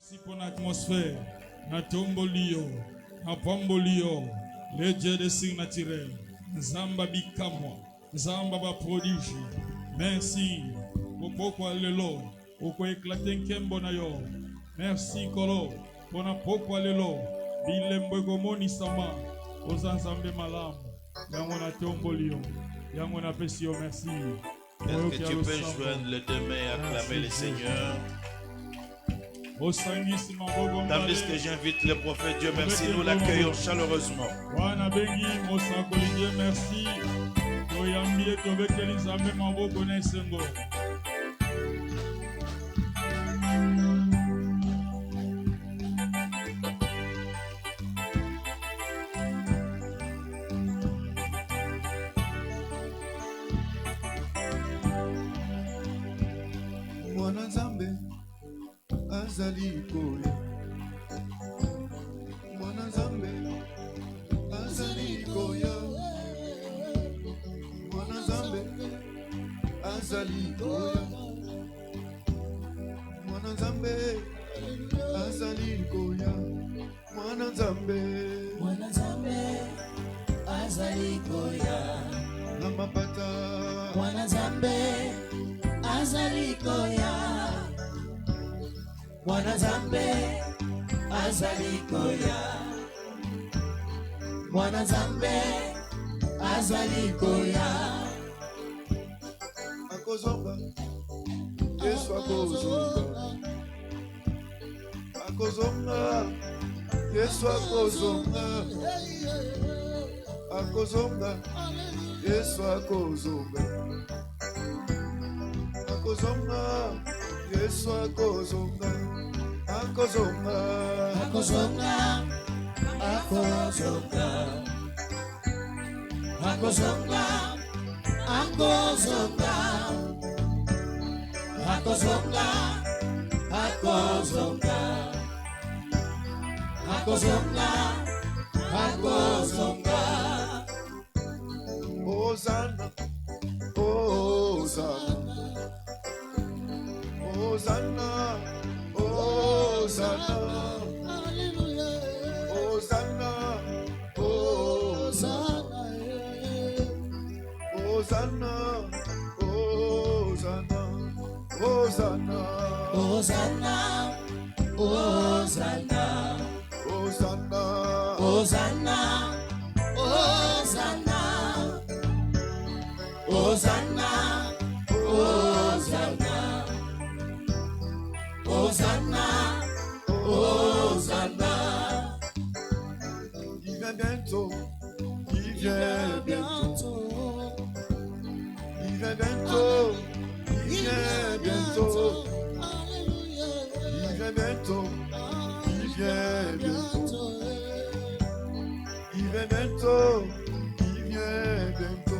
Si pour l'atmosphère, na tombolio, na pambolio, les dieux des signes naturels, Zamba bikamwa, Zamba ba prodige. Merci, pour lelo, pour éclater nkembo na yo. Merci kolo, pour na pokwa lelo, bilembo gomoni sama, ozanzambe malamu, yango na tombolio, yango na pesio merci. Est-ce que tu peux joindre les deux mains et acclamer le Seigneur? Tandis que j'invite le prophète Dieu, merci, nous l'accueillons chaleureusement. Merci. Azali koya, mwana Nzambe azali koya, mwana Nzambe azali koya, mwana Nzambe azali koya, mwana Nzambe azali koya, na mapata, mwana Nzambe azali koya. Mwana Nzambe azali koya, mwana Nzambe azali koya. Akozonga, Yesu akozonga. Akozonga, Yesu akozonga. Akozonga, Yesu akozonga. Akozonga, Yesu akozonga. Akozonga, Akozonga, akozonga, akozonga, akozonga, akozonga, akozonga, akozonga, akozonga. Hosanna, Hosanna, Hosanna. Hosanna, Hosanna, Hosanna, Hosanna, Hosanna, Hosanna, Hosanna, Hosanna, Hosanna, Hosanna, Hosanna, Hosanna, Hosanna, Hosanna. Il vient bientôt, il vient bientôt, il vient bientôt, il vient bientôt, il vient bientôt, il vient bientôt, il vient bientôt, il vient bientôt,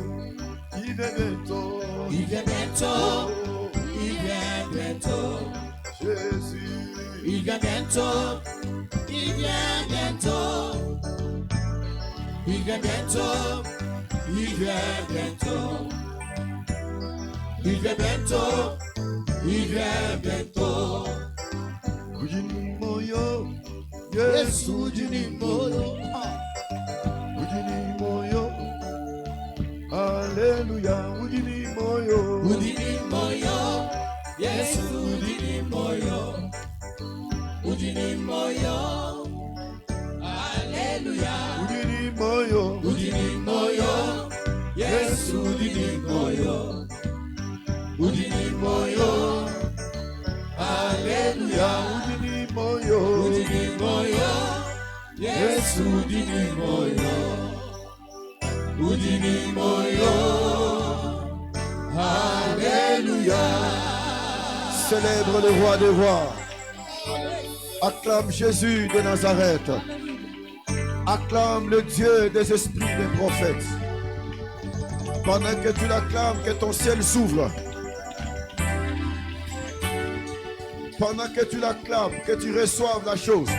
il vient bientôt, il vient bientôt, il vient bientôt. Jésus, il vient bientôt, il vient bientôt, il vient bientôt, il vient bientôt, il vient bientôt, il vient bientôt. Ujini moyo, Yesu ujini moyo, ujini moyo, Alléluia, ujini moyo, ujini moyo, Yesu ujini moyo, ujini moyo, Alléluia, ujini moyo, ujini moyo, Yesu ujini moyo, ujini moyo, Alléluia, ujini moyo, ujini moyo, Yesu ujini moyo, ujini moyo, Alléluia. Célèbre le roi des rois. Acclame Jésus de Nazareth. Acclame le Dieu des esprits des prophètes. Pendant que tu l'acclames, que ton ciel s'ouvre. Pendant que tu l'acclames, que tu reçoives la chose.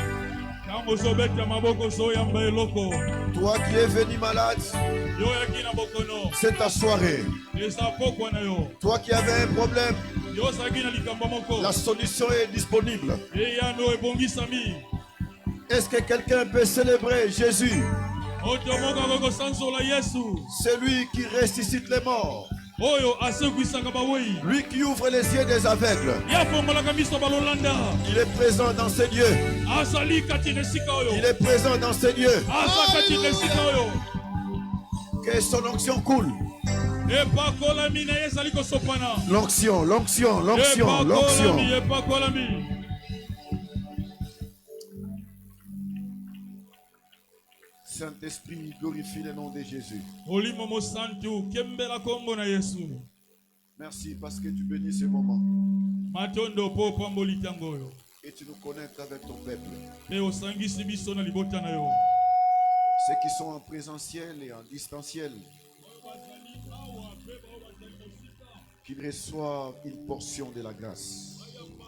Toi qui es venu malade, c'est ta soirée. Toi qui avais un problème, La solution est disponible. eyano ebongisami Est-ce que quelqu'un peut célébrer Jésus, moto moko akokosanzola yesu celui qui ressuscite les morts, oyo asekwisaka bawei lui qui ouvre les yeux des aveugles? yafongolaka miso balolanda Il est présent dans ces lieux. azali kati na esika oyo Il est présent dans ces lieux. aza kati na esika oyo Que son onction coule. epakolami na ye ezali kosopana L'onction, l'onction, l'onction, l'onction. epakolami Saint-Esprit, glorifie le nom de Jésus. olimo mosantu kembela kombo na yesu Merci parce que tu bénis ce moment matondo mpo opamboli ntango oyo et tu nous connectes avec ton peuple. mpe osangisi biso na libota na yo Ceux qui sont en présentiel et en distanciel, qu'ils reçoivent une portion de la grâce.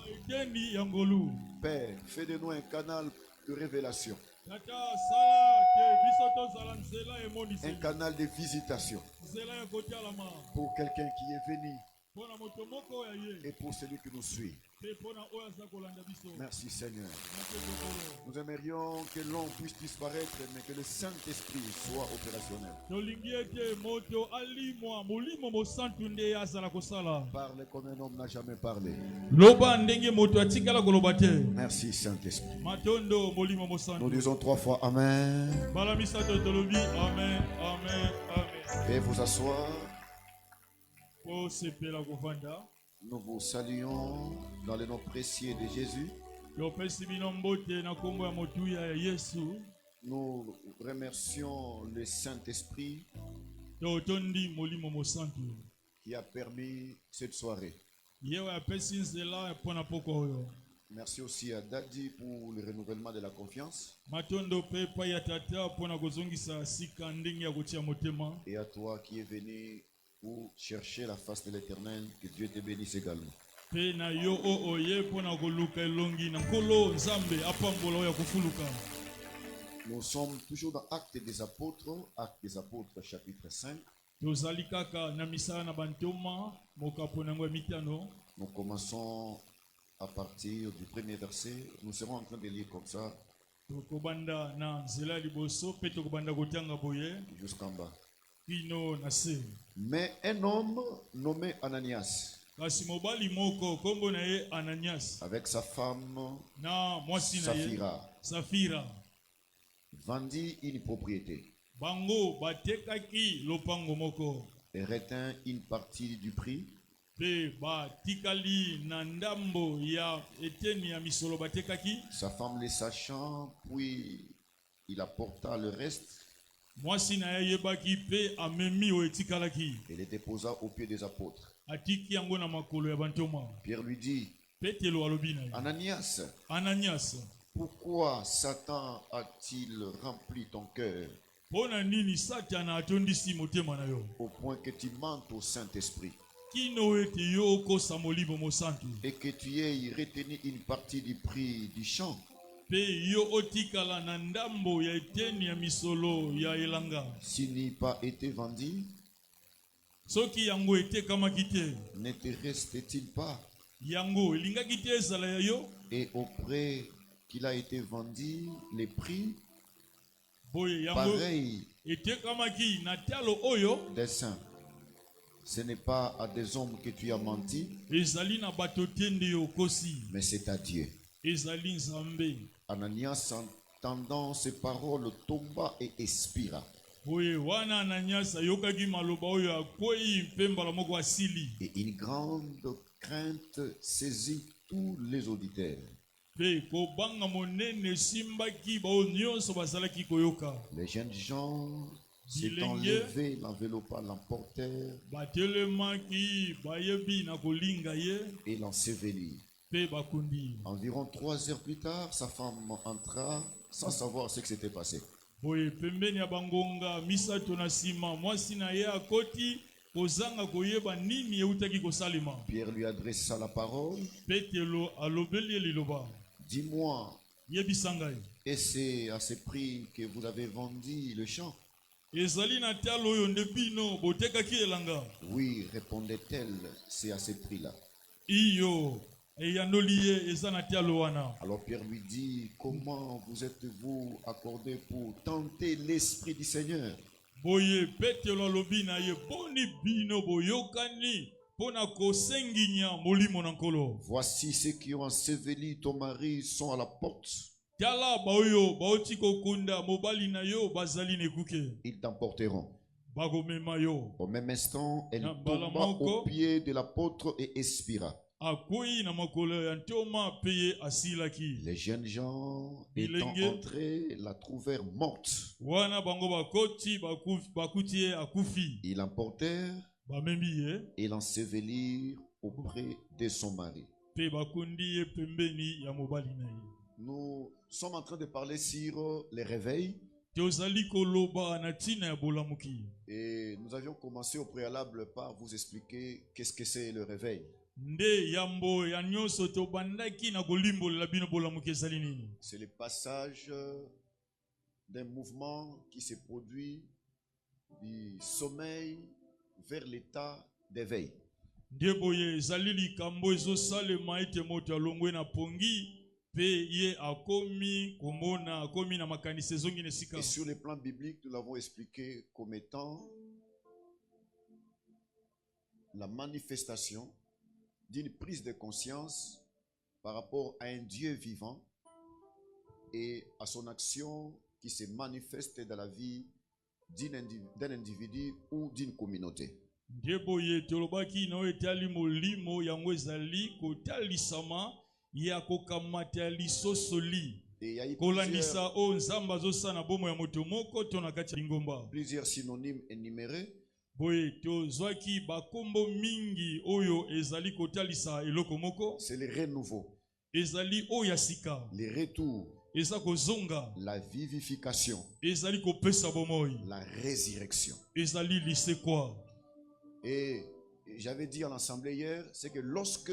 etendi ya ngolu Père, fais de nous un canal de révélation, tata sala te biso tozala nzela un emoniseli canal de visitation nzela ya kotalama pour quelqu'un qui est venu mpo na moto moko oyo aye et pour celui qui nous suit. mpe mpo na oyo aza kolanda biso Merci Seigneur. nakendokolo Nous aimerions que l'on puisse disparaître, mais que le Saint-Esprit soit opérationnel. tolingi ete moto alimwa molimo mosantu nde azala kosala Parle comme un homme n'a jamais parlé. loba ndenge moto atikala koloba te Merci Saint-Esprit. matondo molimo Nous mosantu disons 3 fois Amen. bala misato tolobi amen amen amen Veuillez vous asseoir. po sepela kovanda Nous vous saluons dans le nom précieux de Jésus. topesi bino mbote na kombo ya motuya ya yesu Nous remercions le Saint-Esprit totondi molimo mosantu qui a permis cette soirée. ye oyo apesi nzela mpo na poko oyo Merci aussi à Daddy pour le renouvellement de la confiance. matondo mpe epai ya tata mpo na kozongisa sika ndenge ya kotia motema Et à toi qui es venu pour chercher la face de l'Éternel, que Dieu te bénisse également. mpe na yo oyo oye mpo na koluka elongi na nkolo nzambe apambola oyo ya kofuluka Nous sommes toujours dans Actes des Apôtres, chapitre 5. tozali kaka na misala na bantoma mokapo na yango ya mitano Nous commençons à partir du premier verset. Nous serons en train de lire comme ça tokobanda na nzela ya liboso mpe tokobanda kotanga boye jusqu'en bas. kino na se Mais un homme nommé Ananias, kasi mobali moko kombo na ye ananias avec sa femme na mwasi na ye Saphira, safira vendit une propriété bango batekaki lopango moko et retint une partie du prix. mpe batikali na ndambo ya eteni ya misolo batekaki Sa femme le sachant, puis il apporta le reste mwasi na ye ayebaki mpe amemi oyo etikalaki et le déposa aux pieds des apôtres. atiki yango na makolo ya bantoma Pierre lui dit, petelo alobi na ye Ananias, ananias pourquoi Satan a-t-il rempli ton cœur mpo na nini satana atondisi motema na yo au point que tu mentes au Saint-Esprit kino ete yo okosa molimo mosantu et que tu aies retenu une partie du prix du champ? mpe yo otikala na ndambo ya eteni ya misolo ya elanga S'il n'y pas été vendu, soki yango etekamaki te ne te reste-t-il pas? yango elingaki te ezala ya yo Et auprès qu'il a été vendu, les prix boye yango pareil etekamaki na talo oyo des saints. Ce n'est pas à des hommes que tu as menti, ezali na bato te nde yo okosi mais c'est à Dieu. ezali nzambe Ananias, entendant ces paroles, tomba et expira. boye wana ananias ayokaki maloba oyo akwei mpe mbala moko asili Et une grande crainte saisit tous les auditeurs. mpe kobanga monene esimbaki baoyo nyonso bazalaki koyoka Les jeunes gens s'étant Bilenge. levés, l'enveloppa, l'emportèrent batelemaki bayebi na kolinga ye et l'ensevelirent. mpe bakundi Environ 3 heures plus tard, sa femme entra sans savoir ce qui s'était passé. boye pembeni ya bangonga misato na nsima mwasi na ye akoti kozanga koyeba nini eutaki kosalema Pierre lui adressa la parole. petelo alobeli ye liloba Dis-moi, yebisa ngai et c'est à ce prix que vous avez vendu le champ? ezali na talo oyo nde bino botekaki elanga Oui, répondait-elle, c'est à ce prix-là. iyo eyandoliye eza na tialo wana. Alors Pierre lui dit, comment vous êtes-vous accordé pour tenter l'Esprit du Seigneur? Boye Petelo alobi na ye boni bino boyokani pona kosenginya molimo na nkolo. Voici ceux qui ont enseveli ton mari sont à la porte. Tiala baoyo baoti kokunda mobali na yo bazali nekuke. Ils t'emporteront. Bagomema yo. Au même instant, elle Na tomba balamoko. au pied de l'apôtre et expira. Akoi na makolo ya ntoma peye asilaki. Les jeunes gens, étant Bilenge. entrés, la trouvèrent morte. Wana bango bakoti bakutie akufi. Ils l'emportèrent Bamembi ye et l'ensevelirent auprès de son mari. pe bakundi ye pembeni ya mobali na ye. Nous sommes en train de parler sur les réveils Tozali koloba na tina ya bolamuki. et nous avions commencé au préalable par vous expliquer qu'est-ce que c'est le réveil. Nde yambo ya nyonso tobandaki na kolimbolela bino bolamuki ezali nini. C'est le passage d'un mouvement qui se produit du sommeil vers l'état d'éveil. Nde boye ezali likambo ezosalema ete moto alongwe na pongi pe ye akomi komona akomi na makanisi ezongi na esika. Et sur le plan biblique, nous l'avons expliqué comme étant la manifestation d'une prise de conscience par rapport à un Dieu vivant et à son action qui se manifeste dans la vie d'un individu ou d'une communauté. Nde boye tolobaki na etali molimo yango ezali kotalisama ya kokamata lisosoli. Et il y a eu Kolandisa o nzamba zosana bomo ya moto moko to na kati ya lingomba. plusieurs synonymes énumérés. Boye tozwaki bakombo mingi oyo ezali kotalisa eloko moko. C'est le renouveau, Ezali oya sika. le retour, Eza kozonga. la vivification, Ezali kopesa bomoi. la résurrection. Ezali lisekwa. Et j'avais dit à l'assemblée hier, c'est que lorsque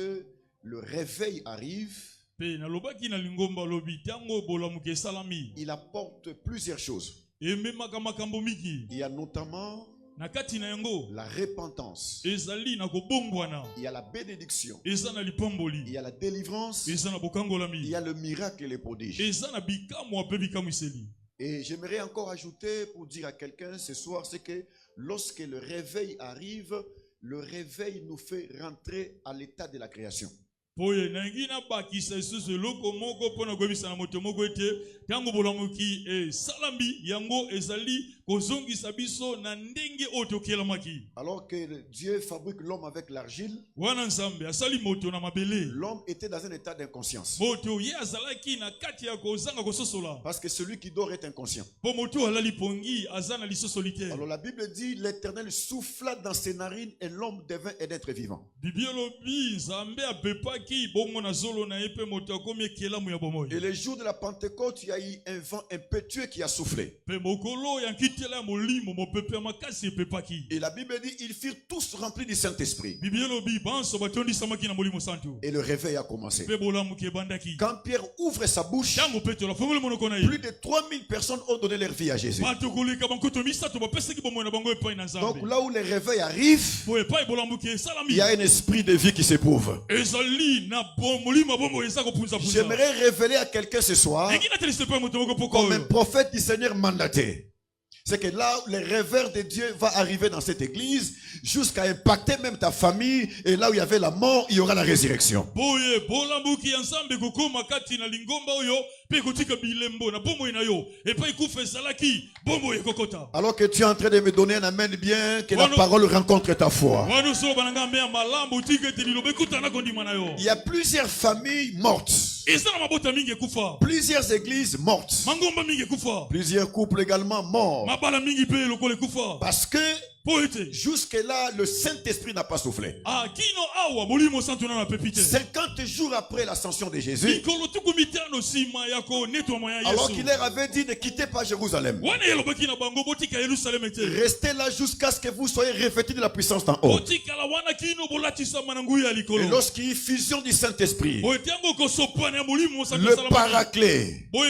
le réveil arrive, Pe nalobaki na lingomba lobi tango bolamuke salami. il apporte plusieurs choses. Ememaka makambo miki. Il y a notamment Na kati na yango. la repentance, Ezali na kobongwana. il y a la bénédiction, Eza na il lipomboli. y a la délivrance, Eza na il bokangolami. y a le miracle et les prodiges. Eza na bikamwa pe bikamwiseli. Et j'aimerais encore ajouter pour dire à quelqu'un ce soir, c'est que lorsque le réveil arrive, le réveil nous fait rentrer à l'état de la création. Poye nangi na bakisa isusu eloko moko pona koyebisa na moto moko ete tango bolamuki salambi yango ezali kozongisa biso na ndenge oyo tokelamaki. Alors que Dieu fabrique l'homme avec l'argile, Wana nzambe asali moto na mabele. l'homme était dans un état d'inconscience. Moto ye azalaki na kati ya kozanga kososola. Parce que celui qui dort est inconscient. Po moto alali pongi azana lisosoli te. Alors la Bible dit, l'Éternel souffla dans ses narines et l'homme devint un être vivant. Bibiolobi nzambe apepaki bongo na zolo na epe moto akomi ekelamu ya bomoi. Et le jour de la Pentecôte, il y a eu un vent impétueux qui a soufflé. Pe mokolo ya nkitela molimo mopepe makasi epepaki. Et la Bible dit, ils furent tous remplis du Saint-Esprit. Bibiolobi banso batondi samaki na molimo santu. Et le réveil a commencé. Pe bolamuki bandaki. Quand Pierre ouvre sa bouche, Tango petolo fongole monoko na ye. plus de 3000 personnes ont donné leur vie à Jésus. Bato koleka bankoto misato bapesaki bomoi na bango epai na Donc nzambe. là où le réveil arrive, Po epai bolamuki il esalami. y a un esprit de vie qui s'éprouve. Ezali na molimo bomoi eza kopunza punza. J'aimerais révéler à quelqu'un ce soir, Engina telise pe moto moko poko. comme un prophète du Seigneur mandaté, c'est que là où le réveil de Dieu va arriver dans cette église, jusqu'à impacter même ta famille, et là où il y avait la mort, il y aura la résurrection. Boye bolambuki ya nzambe kokoma kati na lingomba oyo pe kotika bilembo na bomoi na yo epai kufa ezalaki bomoi ekokota. Alors que tu es en train de me donner un amen bien, que la parole rencontre ta foi. Wano so bananga mbe ya malambo tika ete liloba ekutana kondima na yo. Il y a plusieurs familles mortes, Eza na mabota mingi ekufa. plusieurs églises mortes, Mangomba mingi ekufa. plusieurs couples également morts. Mabala mingi pe lokole ekufa. Parce que Po ete jusque-là, le Saint-Esprit n'a pas soufflé. kino awa molimo santu na pepite. 50 jours après l'ascension de Jésus, Mikolo tuku mitano sima yako netwa moya alors Yesu. qu'il leur avait dit ne quittez pas Jérusalem, Wana yelobaki na bango botika Yerusalem ete. restez là jusqu'à ce que vous soyez revêtus de la puissance d'en haut. Botika la wana kino bolatisa manangu ya Et likolo. lorsqu'il y a fusion du Saint-Esprit, Boetango kosopana molimo santu le salamaki. paraclet, Boye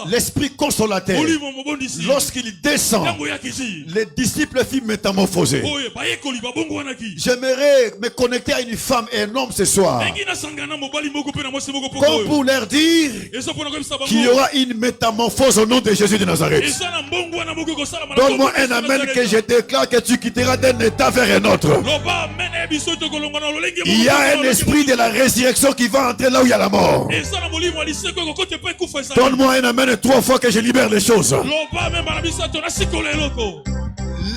l'Esprit consolateur, molimo mobondisi. lorsqu'il descend, Tango yakisi. les disciples firent métamorphose. métamorphosés. J'aimerais me connecter à une femme et un homme ce soir. Comme pour leur dire qu'il y aura une métamorphose au nom de Jésus de Nazareth. Donne-moi un amen que je déclare que tu quitteras d'un état vers un autre. Il y a un esprit de la résurrection qui va entrer là où il y a la mort. Donne-moi un amen 3 fois que je libère les choses.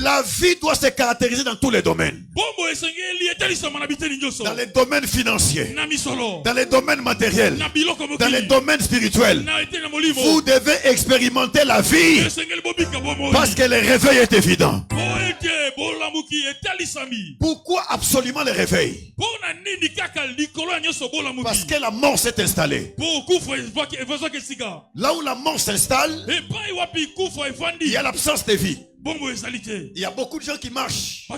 La vie doit se caractériser dans tous les domaines. Dans les domaines financiers, dans les domaines matériels, dans les domaines spirituels. Vous devez expérimenter la vie parce que le réveil est évident. Pourquoi absolument le réveil? Parce que la mort s'est installée. Là où la mort s'installe, il y a l'absence de vie. Il y a beaucoup de gens qui marchent.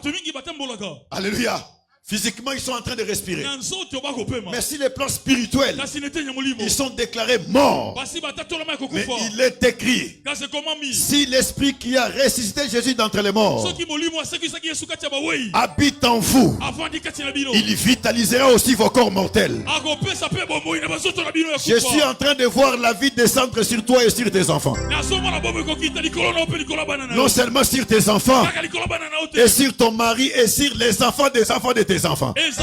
Alléluia. Physiquement, ils sont en train de respirer. Mais sur les plans spirituels, ils sont déclarés morts. Mais il est écrit, si l'esprit qui a ressuscité Jésus d'entre les morts habite en vous, il vitalisera aussi vos corps mortels. Je suis en train de voir la vie descendre sur toi et sur tes enfants. Non seulement sur tes enfants, et sur ton mari et sur les enfants des enfants de tes enfants. Il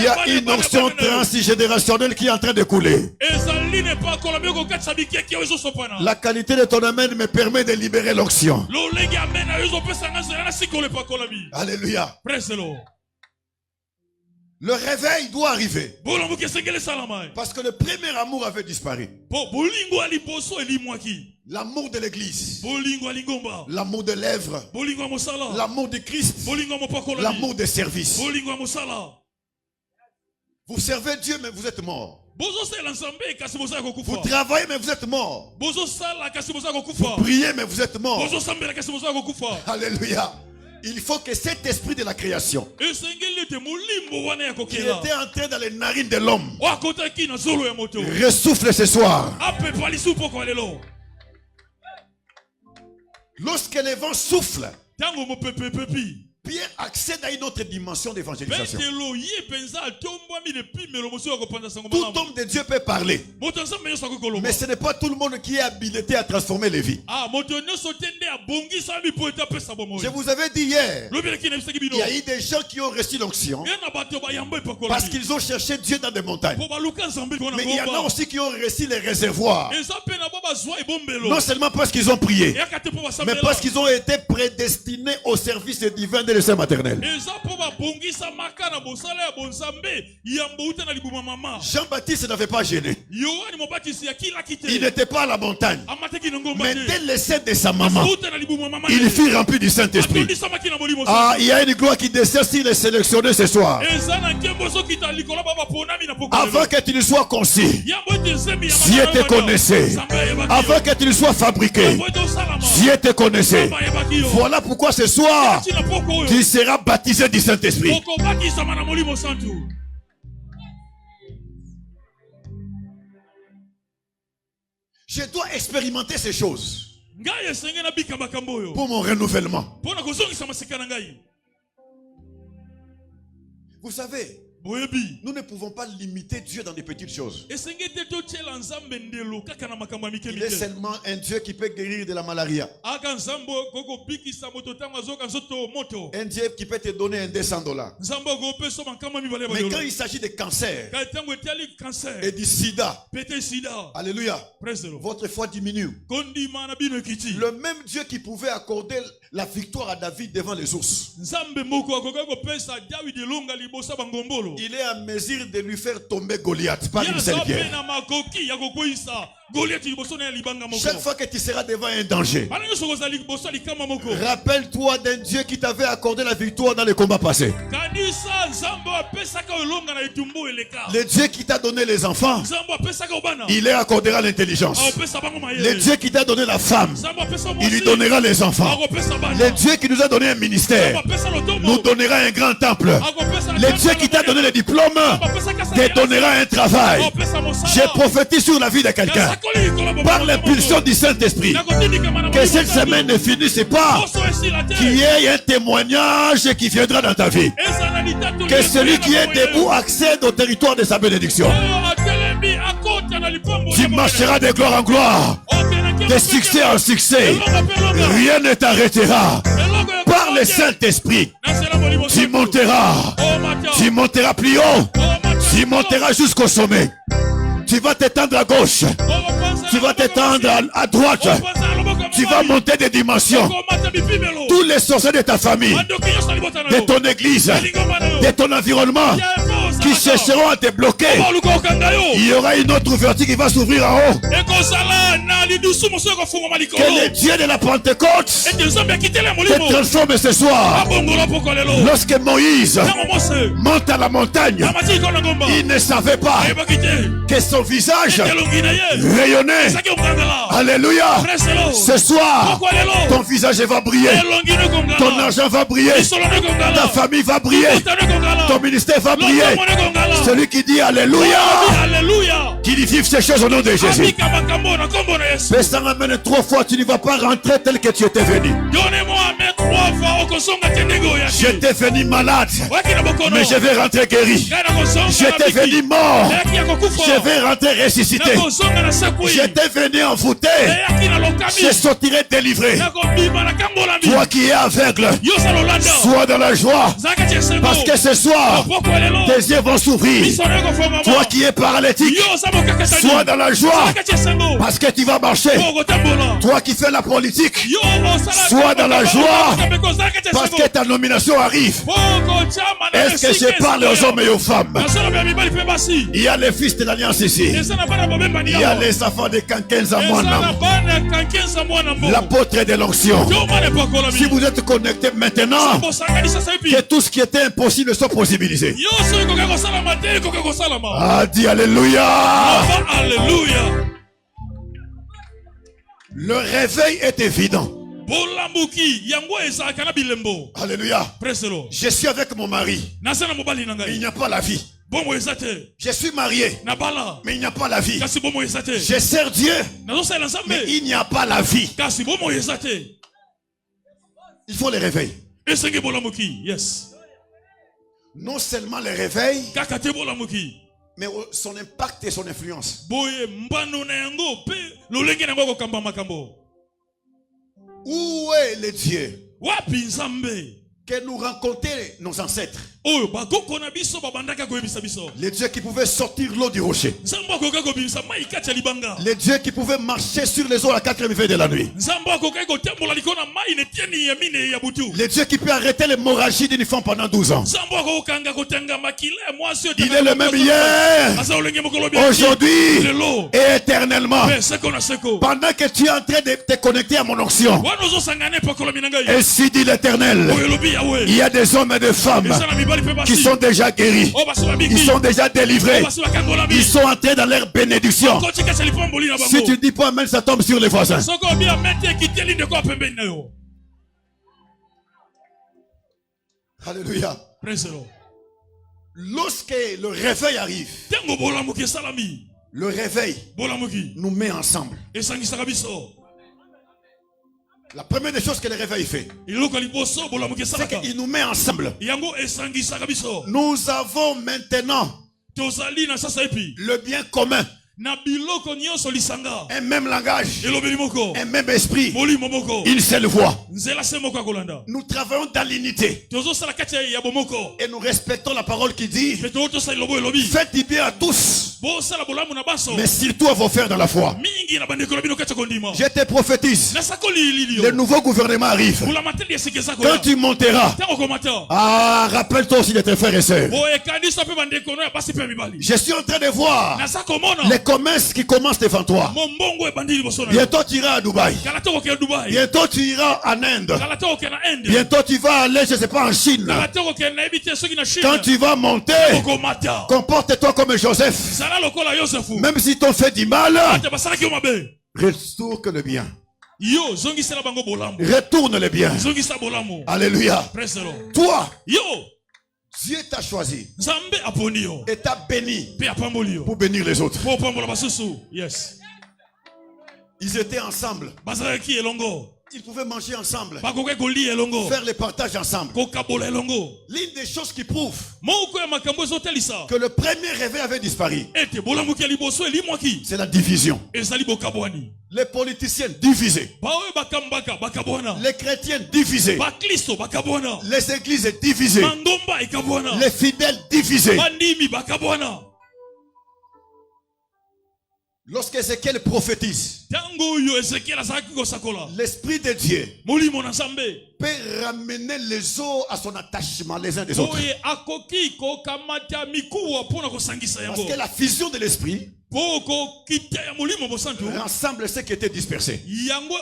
y a une onction transgénérationnelle qui est en train de couler. La qualité de ton amen me permet de libérer l'onction. Alléluia. Le réveil doit arriver. Parce que le premier amour avait disparu. L'amour de l'église, l'amour de lèvres, l'amour de Christ, l'amour de service. Vous servez Dieu mais vous êtes mort. Vous travaillez mais vous êtes mort. Vous priez mais vous êtes mort. Alléluia. Il faut que cet esprit de la création qui était entré dans les narines de l'homme ressouffle ce soir. Lorsque les vents soufflent, Pierre accède à une autre dimension d'évangélisation. Tout homme de Dieu peut parler. Mais ce n'est pas tout le monde qui est habilité à transformer les vies. Je vous avais dit hier, il y a eu des gens qui ont reçu l'onction parce qu'ils ont cherché Dieu dans des montagnes. Mais il y en a aussi qui ont reçu les réservoirs. Non seulement parce qu'ils ont prié, mais parce qu'ils ont été prédestinés au service divin de le sein maternel. Jean-Baptiste n'avait pas gêné. Il n'était pas à la montagne. Mais dès le sein de sa maman, il fut rempli du Saint-Esprit. Ah, il y a une gloire qui descend sur les sélectionnés ce soir. Avant que tu ne sois concis, Dieu te connaissait. Avant que tu ne sois fabriqué, Dieu te connaissait. Voilà pourquoi ce soir, tu seras baptisé du Saint-Esprit. Je dois expérimenter ces choses pour mon renouvellement. Vous savez, nous ne pouvons pas limiter Dieu dans des petites choses. Il est seulement un Dieu qui peut guérir de la malaria. Un Dieu qui peut te donner $200. Mais quand il s'agit de cancer et du sida, alléluia, votre foi diminue. Le même Dieu qui pouvait accorder la victoire à David devant les ours, il est en mesure de lui faire tomber Goliath par une seule pierre. Chaque fois que tu seras devant un danger, rappelle-toi d'un Dieu qui t'avait accordé la victoire dans les combats passés. Le Dieu qui t'a donné les enfants, il leur accordera l'intelligence. Le Dieu qui t'a donné la femme, il lui donnera les enfants. Le Dieu qui nous a donné un ministère nous donnera un grand temple. Le Dieu qui t'a donné le diplôme te donnera un travail. Je prophétise sur la vie de quelqu'un par l'impulsion du Saint-Esprit Que cette semaine ne finisse pas. Qu'il y ait un témoignage qui viendra dans ta vie. Que celui qui est debout accède au territoire de sa bénédiction. Tu marcheras de gloire en gloire, de succès en succès. Rien ne t'arrêtera. Par le Saint-Esprit, tu monteras plus haut. Tu monteras jusqu'au sommet. Tu vas t'étendre à gauche. Tu vas t'étendre à droite. Tu vas monter des dimensions. Tous les sorciers de ta famille, de ton église, de ton environnement, qui chercheront à te bloquer, il y aura une autre ouverture qui va s'ouvrir en haut. Que le Dieu de la Pentecôte te transforme ce soir. Lorsque Moïse monte à la montagne, il ne savait pas que son visage rayonnait. Alléluia. Ce soir, ton visage va briller. Ton argent va briller. Ta famille va briller. Ton ministère va briller. Celui qui dit Alléluia, qui dit vive ces choses au nom de Jésus. Mais ça m'amène 3 fois, tu ne vas pas rentrer tel que tu étais venu. J'étais venu malade, mais je vais rentrer guéri. J'étais venu mort, je vais rentrer ressuscité. J'étais venu envoûté, je sortirai délivré. Toi qui es aveugle, sois dans la joie, parce que ce soir, tes yeux vont s'ouvrir. Toi qui es paralytique, sois dans la joie, parce que tu vas marcher. Toi qui fais la politique, sois dans la joie, parce que ta nomination arrive. Est-ce que je parle aux hommes et aux femmes? Il y a les fils de l'Alliance ici. Il y a les enfants de Kankenza Mwanam, l'apôtre de l'onction. Si vous êtes connectés maintenant, que tout ce qui était impossible soit possibilisé. Ah, dis Alléluia. Le réveil est évident. Alléluia. Je suis avec mon mari, mais il n'y a pas la vie. Je suis marié, mais il n'y a pas la vie. Je sers Dieu, mais il n'y a pas la vie. Il faut le réveil. Yes. Non seulement le réveil, mais son impact et son influence. Où est le Dieu que nous rencontraient nos ancêtres? Le Dieu qui pouvait sortir l'eau du rocher. Le Dieu qui pouvait marcher sur les eaux à la 4e veille de la nuit. Le Dieu qui peut arrêter l'hémorragie d'une femme pendant 12 ans. Il est le même hier, aujourd'hui et éternellement. Pendant que tu es en train de te connecter à mon onction, ainsi dit l'Éternel, il y a des hommes et des femmes qui sont déjà guéris, ils sont déjà délivrés, ils sont entrés dans leur bénédiction. Si tu ne dis pas amen, ça tombe sur les voisins. Alléluia. Lorsque le réveil arrive, le réveil nous met ensemble. La première des choses que le réveil fait, c'est qu'il nous met ensemble. Nous avons maintenant le bien commun. Un même langage, un même esprit, une seule voix. Nous travaillons dans l'unité et nous respectons la parole qui dit: faites du bien à tous, mais surtout à vos frères dans la foi. Je te prophétise, le nouveau gouvernement arrive. Quand tu monteras, rappelle-toi aussi de tes frères et sœurs. Je suis en train de voir les commerces qui commencent devant toi. Bientôt tu iras à Dubaï. Bientôt tu iras en Inde. Bientôt tu vas aller, je ne sais pas, en Chine. Quand tu vas monter, comporte-toi comme Joseph. Même si t'ont fait du mal, retourne le bien. Retourne le bien. Alléluia. Toi, Dieu t'a choisi et t'a béni pour bénir les autres. Yes. Ils étaient ensemble. bazalaki elongo, Ils pouvaient manger ensemble. bakoke kolia elongo, Faire les partages ensemble. kokabola elongo. L'une des choses qui prouvent Moko ya makambo ezotelisa que le premier réveil avait disparu, ete bolamuki ya liboso elimwaki c'est la division. ezali bokabwani. Les politiciens divisés. Baoyo bakambaka bakabwana, Les chrétiens divisés. bakristo bakabwana, Les églises divisées. mangomba ekabwana, Les fidèles divisés. bandimi bakabwana. Lorsque Ézéchiel prophétise, Tango oyo Ezekiel azalaki kosakola, l'Esprit de Dieu molimo na Nzambe peut ramener les eaux à son attachement les uns des autres. oye akoki kokamata mikuwa mpona kosangisa Parce yango que la fusion de l'Esprit po kokita ya molimo mosantu rassemble ceux qui étaient dispersés. yango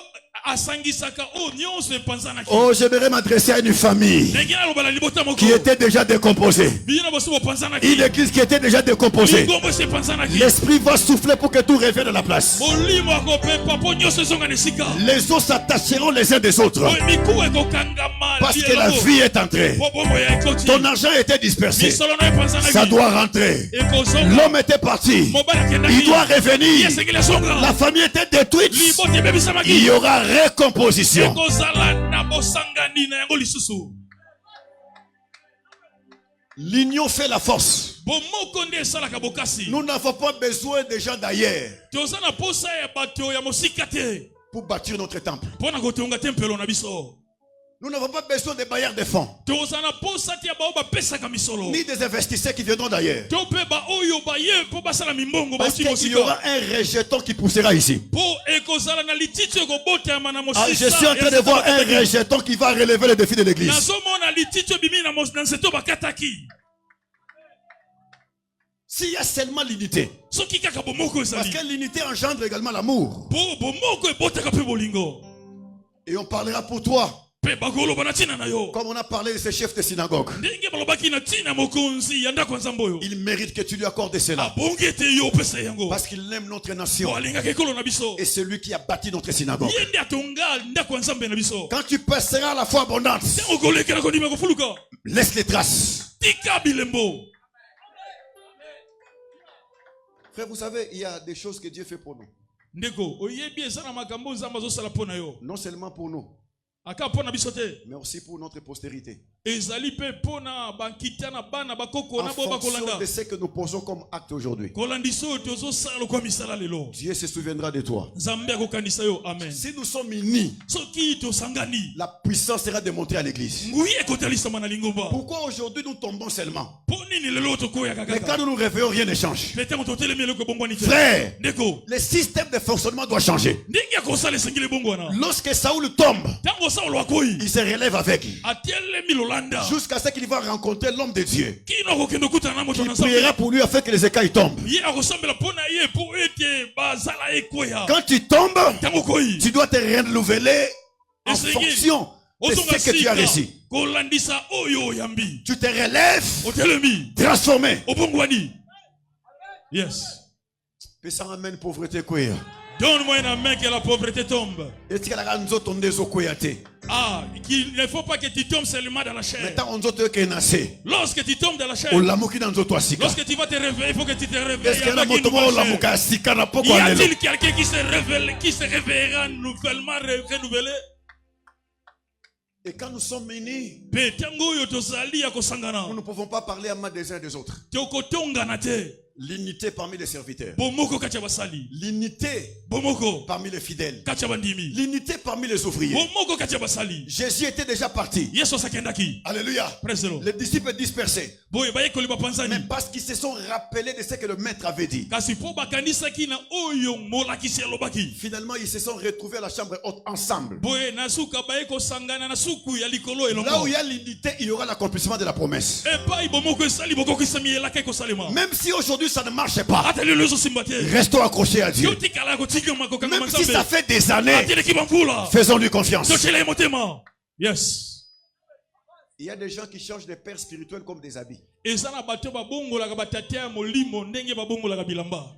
asangisaka oyo nyonso epanzanaki. Oh, j'aimerais m'adresser à une famille ndenge naloba na libota moko qui était déjà décomposée. bino boso bopanzanaki, Une église qui était déjà décomposée. lingombo esi epanzanaki, L'Esprit va souffler pour que tout revienne à la place. molimo akopepa mpo nyonso ezonga na esika, Les eaux s'attacheront les uns des autres. oyo mikuwa ekokangama Parce que la vie est entrée. po bombo ya ekoti, Ton argent était dispersé. misolo na epanzanaki, Ça doit rentrer. ekozonga, L'homme était parti. mobali Il akendaki, doit revenir. esengeli ezonga, La famille était détruite. libota Il ebebisamaki, y aura recomposition. ekozala na bosangani na yango lisusu. L'union fait la force. Bomoko nde esalaka bokasi. Nous n'avons pas besoin des gens d'ailleurs toza na posa ya bato ya mosika te pour bâtir notre temple. mpo na kotonga tempelo na biso. Nous n'avons pas besoin des bailleurs de fonds, toza na posa te ya bao bapesaka misolo ni des investisseurs qui viendront d'ailleurs. to mpe baoyo baye mpo basala mimbongo Parce bauti qu'il y aura mosika un rejeton qui poussera ici. mpo ekozala na lititi ekobotama na Ah, je suis en mosisa train de voir un rejeton qui va relever le défi de l'église. nazomona lititi obimi na nzeto bakataki. S'il y a seulement l'unité, soki kaka bomoko parce ezali que l'unité engendre également l'amour. mpo bomoko ebotaka mpe bolingo Et on parlera pour toi, mpe bakoloba na ntina na yo comme on a parlé de ces chefs de synagogue. ndenge balobaki na ntina mokonzi ya ndako ya nzambe oyo Il mérite que tu lui accordes cela. abongi ete yo opesa yango Parce qu'il aime notre po nation. alingaka ekolo na biso Et celui qui a bâti notre synagogue. ye nde atonga ndako ya nzambe na biso. Quand tu passeras la foi abondante, ntango kolekela kondima kofuluka laisse les traces. tika bilembo. Frère, vous savez, il y a des choses que Dieu fait pour nous. ndeko oyebi eza na makambo nzambe azosala mpo na yo Non seulement pour nous, aka mpo na biso te, mais aussi pour notre postérité. ezali mpe mpo na bankita na bana bakoko En na bo fonction bakolanda de ce que nous posons comme acte aujourd'hui, kolandisa oyo tozosala lokwa misala lelo Dieu se souviendra de toi. nzambe akokanisa yo. Amen. Si nous sommes unis, soki tosangani la puissance sera démontrée à l'église. nguyi ekotalisama na lingomba. Pourquoi aujourd'hui nous tombons seulement? mpo nini lelo tokoyaka Mais quand kaka nous nous réveillons, rien ne change. mpe ntango totelemi eloko ebongwani te. Frère, ndeko le système de fonctionnement doit changer. ndenge akosala esengeli ebongwana Lorsque Saoul tombe, ntango saulo akoyi il se relève avec, atelemi lolanda jusqu'à ce qu'il va rencontrer l'homme de Dieu, kino akokende okutana na moto qui na nzambe priera pour lui afin que les écailles tombent. ye akosambela mpo na ye mpo ete bazala ekweya. Quand tu tombes, ntango okoyi tu dois te renouveler en Esengeli. fonction de ozonga ce que tu as sika reçu. kolandisa oyo oyambi. Tu te relèves, otelemi transformé. obongwani. Yes. Pesa amène pauvreté quoi? Donne-moi un amen que la pauvreté tombe. Est-ce que la nzoto ndezo koyate? Ah, qu'il ne faut pas que tu tombes seulement dans la chair. Maintenant nzoto ke nasé. Lorsque tu tombes dans la chair, Olamuki na nzoto asika. lorsque tu vas te réveiller, il faut que tu te réveilles. Est-ce que la avec une moto nouvelle chair. olamuka asika na poko Y alelo? a-t-il quelqu'un qui se révèle, qui se réveillera nouvellement renouvelé? Et quand nous sommes unis, Pe tango yo tozali ya nous kosangana. ne pouvons pas parler à main des uns des autres. Tokotongana te. L'unité parmi les serviteurs. Bomoko kacha basali. L'unité Bomoko parmi les fidèles. kacha bandimi. L'unité parmi les ouvriers. Bomoko kacha basali. Jésus était déjà parti. Yeso sakendaki. Alléluia. Praise the Lord. Les disciples dispersés. Boye baye koliba Mais panzani. parce qu'ils se sont rappelés de ce que le maître avait dit. Kasi po bakanisaki na oyo molakisi alobaki. Finalement, ils se sont retrouvés à la chambre haute ensemble. Boye nasuka baye kosangana na suku ya likolo Là elongo. où il y a l'unité, il y aura l'accomplissement de la promesse. Epai bomoko esali bokoko esami elaka ekosalema. Même si aujourd'hui ça ne marche pas, Ata lelo ezosimba te. restons accrochés à Dieu. Yotikala kotikama kokanga Même si ça manzambe. fait des années, Ateleki bambula. faisons-lui confiance. Totela motema. Yes. Il y a des gens qui changent de pères spirituels comme des habits. Eza na bato babongolaka batate ya molimo ndenge babongolaka bilamba.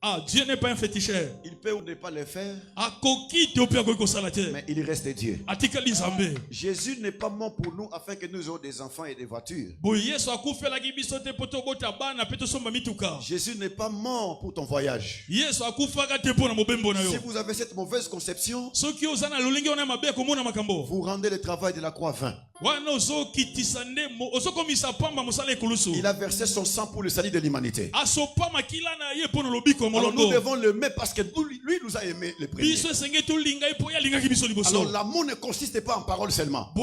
Ah, Dieu n'est pas un féticheur. Il peut ou ne pas le faire, mais il reste Dieu. Jésus n'est pas mort pour nous afin que nous ayons des enfants et des voitures. Jésus n'est pas mort pour ton voyage. Si vous avez cette mauvaise conception, vous rendez le travail de la croix vain. Il a versé son sang pour le salut de l'humanité. Alors nous devons l'aimer parce que lui nous a aimé le premier. Alors l'amour ne consiste pas en parole seulement,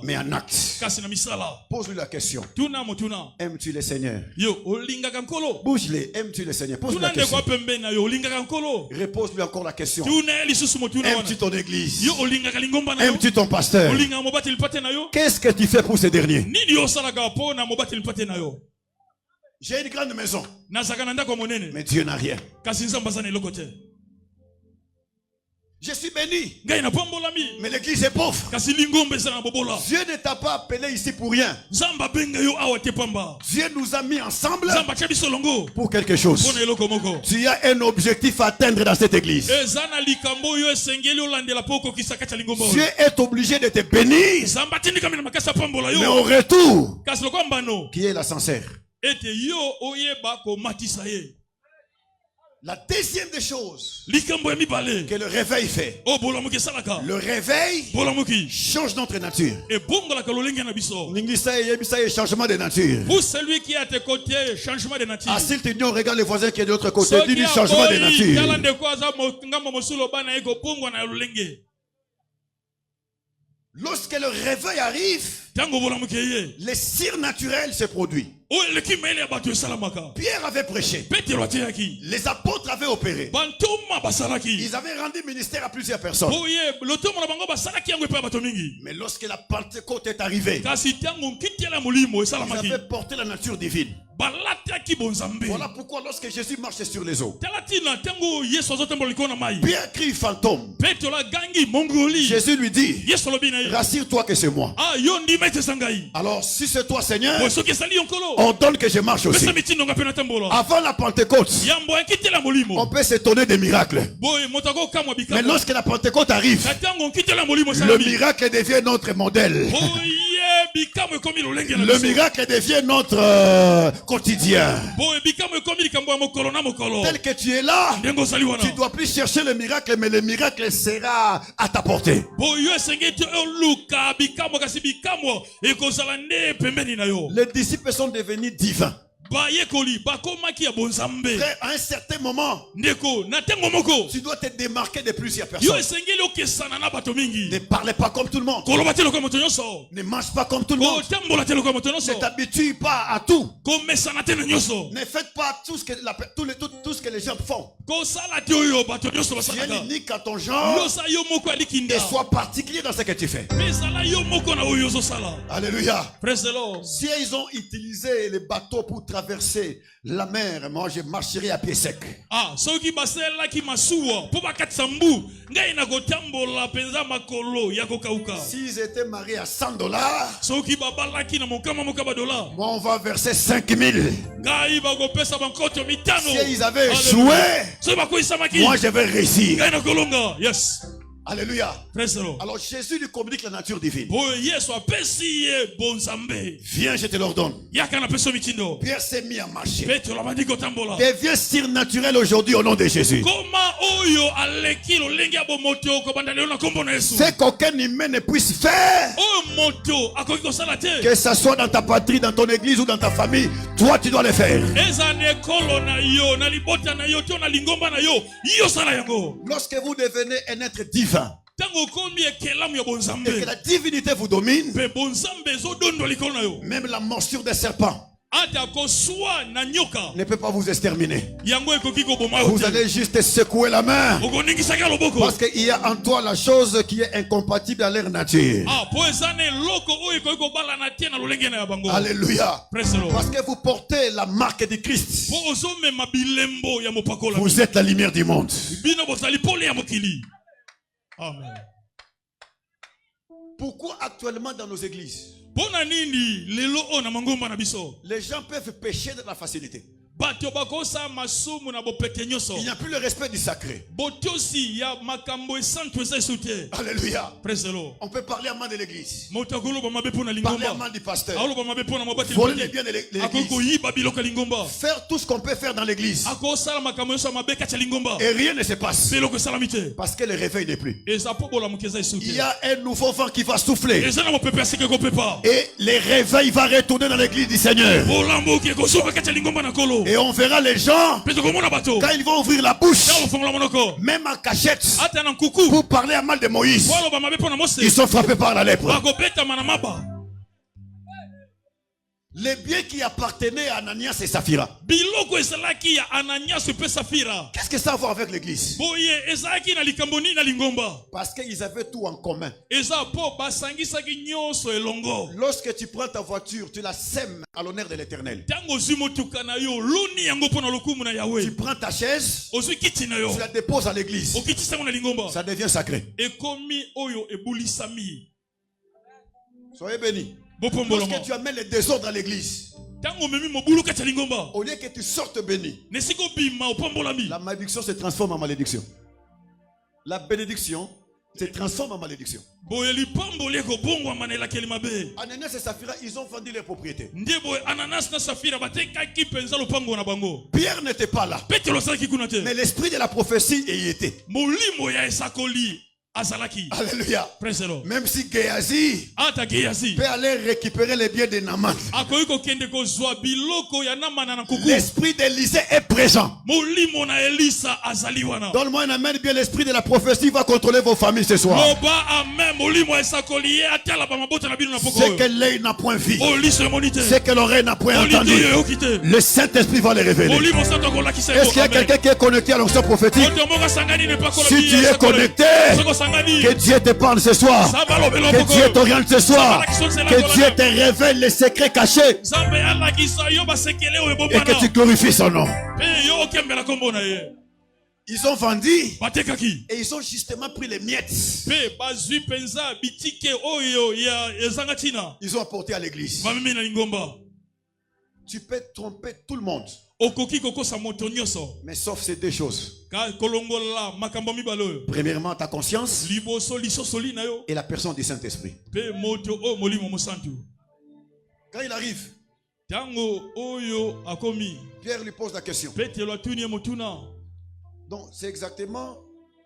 mais en acte. Pose-lui la question. Aimes-tu le Seigneur? Bouge-le. Aimes-tu le Seigneur? Pose-lui la question. Repose-lui encore la question. Aimes-tu ton église? Aimes-tu ton pasteur? Qu'est-ce que tu fais pour ces derniers? J'ai une grande maison, mais Dieu n'a rien. Je suis béni, mais l'église est pauvre. Dieu ne t'a pas appelé ici pour rien. Dieu nous a mis ensemble pour quelque chose. Tu as un objectif à atteindre dans cette église. Dieu est obligé de te bénir, mais au retour, qui est la sincère. La deuxième des choses que le réveil fait, le réveil change notre nature. Changement de nature. Pour celui qui est à tes côtés, changement de nature. Ah, s'il te dit, on regarde le voisin qui est de l'autre côté, dis-lui changement de nature. Lorsque le réveil arrive, le surnaturel se produit. Pierre avait prêché. Les apôtres avaient opéré. Ils avaient rendu ministère à plusieurs personnes. Mais lorsque la Pentecôte est arrivée, ils avaient porté la nature divine. Voilà pourquoi lorsque Jésus marchait sur les eaux, Pierre crie fantôme. Jésus lui dit, rassure-toi que c'est moi. Alors si c'est toi Seigneur, on donne que je marche aussi. Avant la Pentecôte, on peut s'étonner des miracles. Mais lorsque la Pentecôte arrive, le miracle devient notre modèle. Le miracle devient notre quotidien. Tel que tu es là, tu ne dois plus chercher le miracle, mais le miracle sera à ta portée. Les disciples sont devenus divins. Frère, à un certain moment, tu dois te démarquer de plusieurs personnes. Ne parlez pas comme tout le monde. Ne mange pas comme tout le monde. Ne t'habitue pas à tout. Ne faites pas tout ce que les gens font. Tu es unique à ton genre et sois particulier dans ce que tu fais. Alléluia. Si ils ont utilisé les bateaux pour traverser la mer, moi je marcherai à pied sec. S'ils étaient mariés à $100, moi on va verser 5000. Si ils avaient échoué, moi je vais réussir. Yes. Alléluia. Alors Jésus lui communique la nature divine. Viens, je te l'ordonne. Pierre s'est mis à marcher. Deviens surnaturel aujourd'hui au nom de Jésus. C'est qu'aucun humain ne puisse faire. Que ce soit dans ta patrie, dans ton église ou dans ta famille, toi tu dois le faire. Lorsque vous devenez un être divin et que la divinité vous domine, même la morsure des serpents ne peut pas vous exterminer. Vous allez juste secouer la main parce qu'il y a en toi la chose qui est incompatible à leur nature. Alléluia. Parce que vous portez la marque du Christ. Vous êtes la lumière du monde. Amen. Pourquoi actuellement dans nos églises les gens peuvent pécher de la facilité? bato bakosa masumu na bopete nyoso. Il n'y a plus le respect du sacré. Botosi ya makambo esantu eza esute. Alléluia. Praise the Lord. On peut parler à mal de l'église. Motagolo ba mabe pona Parler lingomba. à mal du pasteur. Alo ba mabe pona mabati. Voler les biens de Akoko l'église. yiba biloko lingomba. Faire tout ce qu'on peut faire dans l'église. Akosala makambo nyoso mabe kacha lingomba. Et rien ne se passe. Biloko salamite. Parce que le réveil n'est plus. Eza pobola mukeza esute. Il y a un nouveau vent qui va souffler. Eza na mopepe asike ko pepa. Et les réveils vont retourner dans l'église du Seigneur. Bolambo ke kosoba kacha lingomba na kolo. Et on verra les gens, Peto komona bato. quand ils vont ouvrir la bouche, Tawo fongola monoko. même en cachette, Ata na nkuku. pour parler à mal de Moïse, Walo ba mabe pona Mose. ils sont frappés par la lèpre. Bakobeta manamaba. Les biens qui appartenaient à Ananias et Saphira. Biloko ezalaki ya Ananias pe Safira. Qu'est-ce que ça a à voir avec l'église? Boye ezalaki na likamboni na lingomba. Parce qu'ils avaient tout en commun. Eza po basangisaki nyonso elongo. Lorsque tu prends ta voiture, tu la sèmes à l'honneur de l'Éternel. Tango ozwi motuka na yo luni yango pona lokumu na Tu Yahweh. prends ta chaise, Ozwi kiti na yo. tu la déposes à l'église. Okitisa yango na lingomba. Ça devient sacré. Ekomi oyo ebulisami. Soyez bénis. Bopombolamo. Lorsque tu amènes les désordres à l'église, Tango memi mobulu kati ya lingomba. au lieu que tu sortes béni, Nesiko bima opombolami. la malédiction se transforme en malédiction. La bénédiction se transforme en malédiction. Boye lipamboli ekobongwa manela kelimabe. Ananias et Saphira, ils ont vendu les propriétés. Ndiye boye Ananas na Safira batekaki penza lopango na bango. Pierre n'était pas là, Petelo asalaki kuna te. mais l'esprit de la prophétie y était. Molimo ya esakoli azalaki. Alléluia. Praise the Lord. Même si Géasi Ata Gehazi. peut aller récupérer les biens de Naaman, Akoki kokende kozwa biloko ya Namana na kuku. l'esprit d'Élisée est présent. Molimo na Elisa azali wana. Donne-moi un amen bien, l'esprit de la prophétie va contrôler vos familles ce soir. Loba amen. Molimo esakoli ye atala ba mabota na bino na poko. Ce que l'œil n'a point vu, Oliso emonite. ce que l'oreille n'a point entendu, Olite yo okite. le Saint-Esprit va les révéler. Molimo santo kolakisa yo. Est-ce qu'il y a quelqu'un qui est connecté à l'onction prophétique? Otomoka sangani ne pa kola Si biye tu es esakoli. connecté, Soko sangani. que Dieu te parle ce soir, Sabalo belo que poko. Dieu t'oriente ce soir, que Dieu te révèle les secrets cachés Zambe alakisa yo basekele o et ebobana. que tu glorifies son nom. Pe yo okembela kombo na ye. Ils ont vendu Batekaki. et ils ont justement pris les miettes. Pe bazwi penza bitike oyo ya ezanga tina. Ils ont apporté à l'église. Bamemi na lingomba. Tu peux tromper tout le monde, Okoki kokosa moto nyonso. mais sauf ces deux choses. Ka kolongola makambo mibale oyo. Premièrement, ta conscience Liboso lisosoli na yo. et la personne du Saint-Esprit. Pe moto o molimo mosantu. Quand il arrive, Tango oyo akomi. Pierre lui pose la question. Petelo atuni motuna. Donc, c'est exactement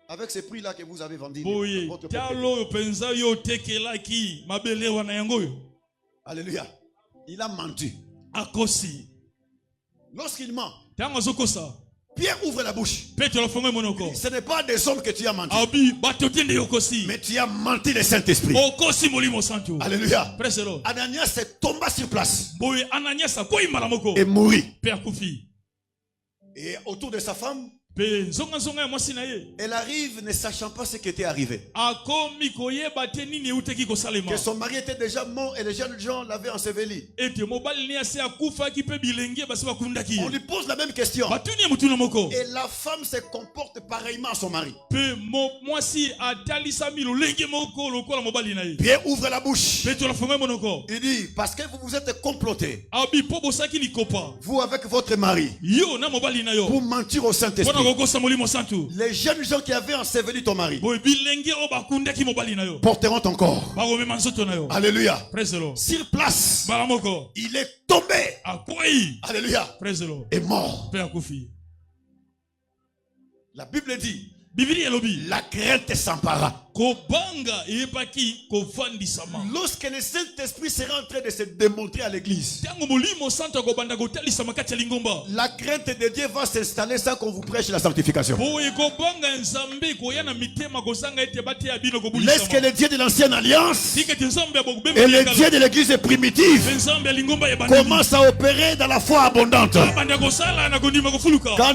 avec ces prix-là que vous avez vendu Boye. votre propriété. Talo yo penza yo tekelaki mabele wana yango yo. Alléluia. Il a menti. Akosi. Lorsqu'il ment, Tango azokosa. Pierre ouvre la bouche. Petelo fongo monoko. Ce n'est pas des hommes que tu as menti, Abi bato tiende yokosi. mais tu as menti le Saint-Esprit. Okosi molimo santu. Alléluia. Praise the Lord. Ananias tomba sur place Boye Ananias akoyi malamoko. et mourit. Pe akufi. Et autour de sa femme, Pe zonga zonga ya mwasi na ye. elle arrive ne sachant pas ce qui était arrivé. Akomi koyeba te nini euteki kosalema. Que son mari était déjà mort et les jeunes gens l'avaient enseveli. Ete mobali ni ase akufaki pe bilenge basi bakundaki. On lui pose la même question. Batuni mutuna moko. Et la femme se comporte pareillement à son mari. Pe mwasi atalisami lolenge moko lokola mobali na ye. Pierre ouvre la bouche. Pe to la fonga monoko. Il dit, parce que vous vous êtes complotés, Abi po bosaki likopa. vous avec votre mari, Yo na mobali na yo. pour mentir au Saint-Esprit. Pona kokosa molimo santu. Les jeunes gens qui avaient enseveli ton mari Boye bilenge o bakundaki mobali na yo. porteront ton corps. Bakomema nzoto na yo. Alléluia. Praise the Lord. Sur place, Balamoko. il est tombé. Akwei. Alléluia. Praise the Lord. Et mort. Pe akufi. La Bible dit, Biblia elobi. la crainte s'empara. Kobanga eyebaki kovandisama. Lorsque le Saint-Esprit sera en train de se démontrer à l'église, Tango molimo santo akobanda kotalisama kati ya lingomba. la crainte de Dieu va s'installer sans qu'on vous prêche la sanctification. Boye kobanga nzambe koya na mitema kozanga ete bate ya bino Laisse que kobulisama. le Dieu de l'ancienne alliance Tika te nzambe ya bokubemba et le yekala. Dieu de l'église primitive Nzambe ya lingomba ya bandimi. commencent à opérer dans la foi abondante. Banda kosala na kondima kofuluka. Quand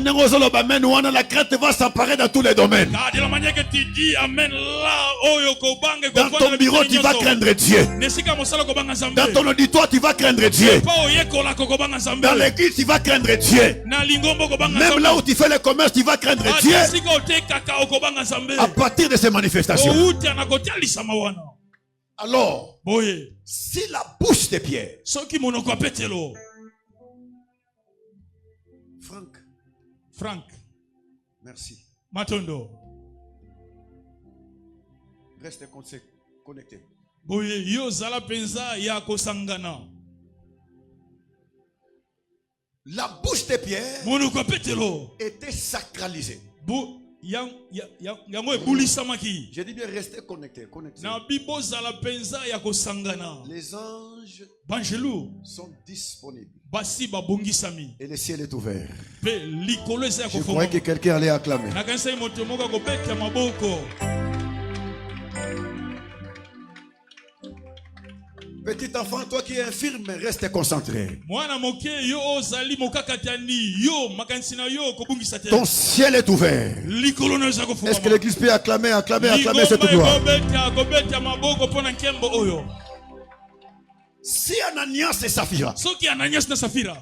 la crainte va s'emparer dans tous les domaines. Ka de la manière que tu dis amen là oyo kobanga Dans ton bureau, tu vas craindre Dieu. Nesika mosala kobanga nzambe. Dans ton auditoire, tu vas craindre Dieu. Pa oyekola kobanga nzambe. Dans l'église, tu vas craindre Dieu. Na lingomba kobanga Même nzambe. là où tu fais le commerce, tu vas craindre Dieu. Nesika otekaka okobanga nzambe. À partir de ces manifestations. Outa na kotalisama wana. Alors, Boye. si la bouche de Pierre Soki monoko ya Petelo. Frank Merci. Matondo. Reste connecté. Boye yo zala penza ya kosangana. La bouche de Pierre Monuko petelo. était sacralisée. Yango ebulisamaki. J'ai dit bien rester connecté. Na bibo zala penza ya kosangana. Les anges Banjelu sont disponibles. basi babongisami. Et le ciel est ouvert. Pe likolo eza Je croyais que quelqu'un allait acclamer. nakanisa moto moko ko beta maboko. Petit enfant, toi qui es infirme, reste concentré. Mwana moke yo ozali mokakatani yo makanisi na yo kobungisa te. Ton ciel est ouvert. Likolo na eza ko Est-ce que l'église peut acclamer cette gloire? Kobeta maboko pona nkembo oyo. Si Ananias et Saphira Soki Ananias na Safira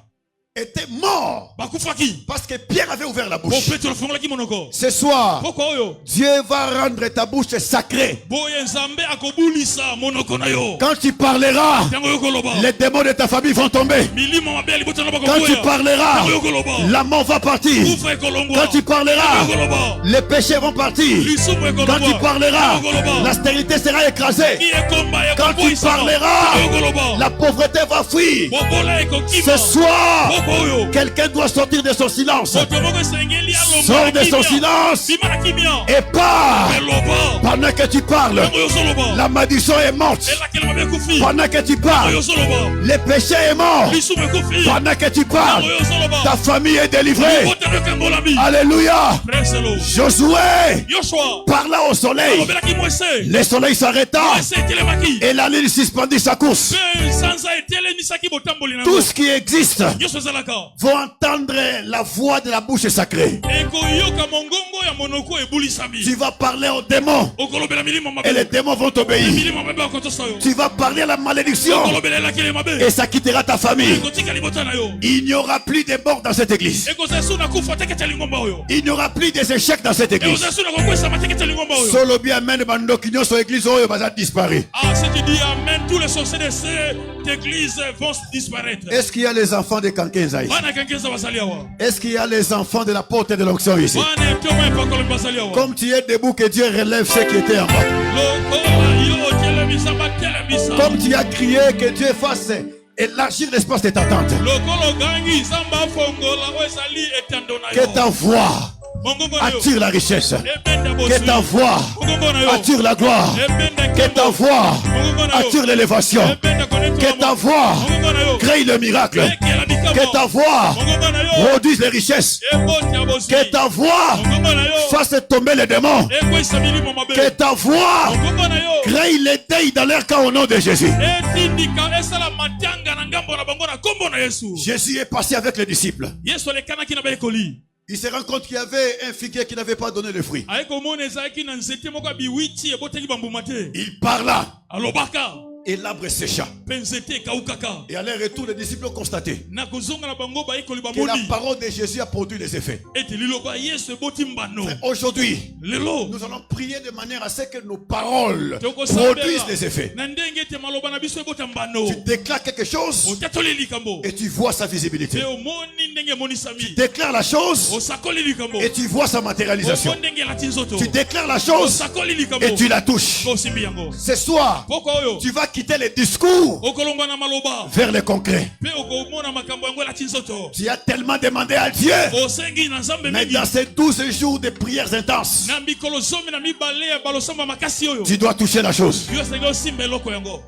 étaient morts bakufaki parce que Pierre avait ouvert la bo bouche, Petro fongolaki monoko. ce soir, Poko oyo Dieu va rendre ta bouche sacrée. boye nzambe akobulisa monoko na yo. Quand tu parleras, Tango yo koloba les démons de ta famille vont tomber. milimo mabe libota na bako Quand tu boya. parleras, Tango yo koloba la mort va partir. kufa ekolongwa. Quand tu parleras, Tango yo koloba les péchés vont partir. lisumu ekolongwa. Quand tu parleras, Tango yo koloba la stérilité sera écrasée. ki ekomba Quand tu ekoboisa. parleras, Tango yo koloba la pauvreté va fuir. bobola ekokima. Ce soir, Poko oyo quelqu'un doit sortir de son silence. moto moko esengeli alomba Sors de son kimia. silence Bima na kimia et pars. eloba Pendant que tu parles, tango yo soloba la malédiction est morte. elakela mabe kufi Pendant que tu tango parles, yo soloba le péché est mort. lisumu ekofi Pendant que tu parles, tango yo soloba ta famille est délivrée. botano ekambolami. Alléluia. Preselo Josué Yoshua parla au soleil. alobelaki mwese Le soleil s'arrêta mwese etelemaki et la lune suspendit sa course. mpe sanza etelemisaki botamboli nango Tout ce qui existe nyonso ezalaka vont entendre la voix de la bouche sacrée. ekoyoka mongongo ya monoko ebulisami. Tu vas parler aux démons okolobela milimo et les mabe démons vont t'obéir. milimo mabe akotosa yo Tu vas parler à la malédiction okolobela elakele mabe et ça quittera ta famille. ekotika libota na yo Il n'y aura plus de morts dans cette église. ekozala su na kufa teketa lingomba oyo Il n'y aura plus des échecs dans cette église. ekozala su na kokwesama teketa lingomba oyo. Solo bien amen bandoki nyonso église oyo baza disparu. Ah, si tu dis amen, tous les sorciers de cette église vont disparaître. Est-ce qu'il y a les enfants de Kankenzaï? Bana kankeza basali awa. Est-ce qu'il y a les enfants de la porte de l'onction ici? Bana etoma epakolo basali awa. Comme tu es debout, que Dieu relève ceux qui étaient en bas. Lokola yo telemisa batelemisa. Comme tu as crié, que Dieu fasse élargir l'espace de ta tente. Lokolo gangi zamba fongola wezali etando na Que yo. ta voix Mongongo na yo. attire la richesse. Ebenda Que bosu. ta voix Mongongo na yo. attire la gloire. Ebenda Que ta kembo. voix Mongongo na yo. attire l'élévation. Ebenda koneto Que ta amo. voix Mongongo na yo. crée le miracle. Ekela bikamo. Que ta voix Mongongo na yo. produise les richesses. Eboti ya bosu. Que ta voix Mongongo na yo. fasse tomber les démons. Ekwesa milimo mabe. Que ta voix Mongongo na yo. crée les deuils dans leur cas au nom de Jésus. etindika esala matanga na ngambo na bango na kombo na yesu. Jésus est passé avec les disciples. Yesu alekanaki na baekoli. Il se rend compte qu'il y avait un figuier qui n'avait pas donné le fruit. ayekomona ezalaki na nzete moko ya biwiti ebotaki bambuma te. Il parla alobaka et l'arbre sécha. mpe nzete ekawukaka. Et à leur retour, les disciples ont constaté na kozonga na bango baekoli que la bamoni parole de Jésus a produit des effets. ete liloba yesu eboti mbano. Aujourd'hui, lelo nous allons prier de manière à ce que nos paroles produisent des effets. na ndenge ete maloba na biso ebota mbano. Tu déclares quelque chose otatoli likambo et tu vois sa visibilité. te omoni ndenge emonisami. Déclare la chose osakoli likambo et tu vois sa matérialisation. omoni ndenge elati nzoto. Tu déclares la chose osakoli likambo et tu la touches. osimbi yango. Ce soir, poko oyo tu vas quitter les discours okolongwa na maloba vers le concret. mpe okomona makambo yango elati nzoto. Tu as tellement demandé à Dieu. osengi na nzambe Mais mingi dans ces 12 jours de prières intenses, na mikolo zomi na mibale ya balosamba makasi oyo tu dois toucher la chose. yo osengi osimba eloko yango.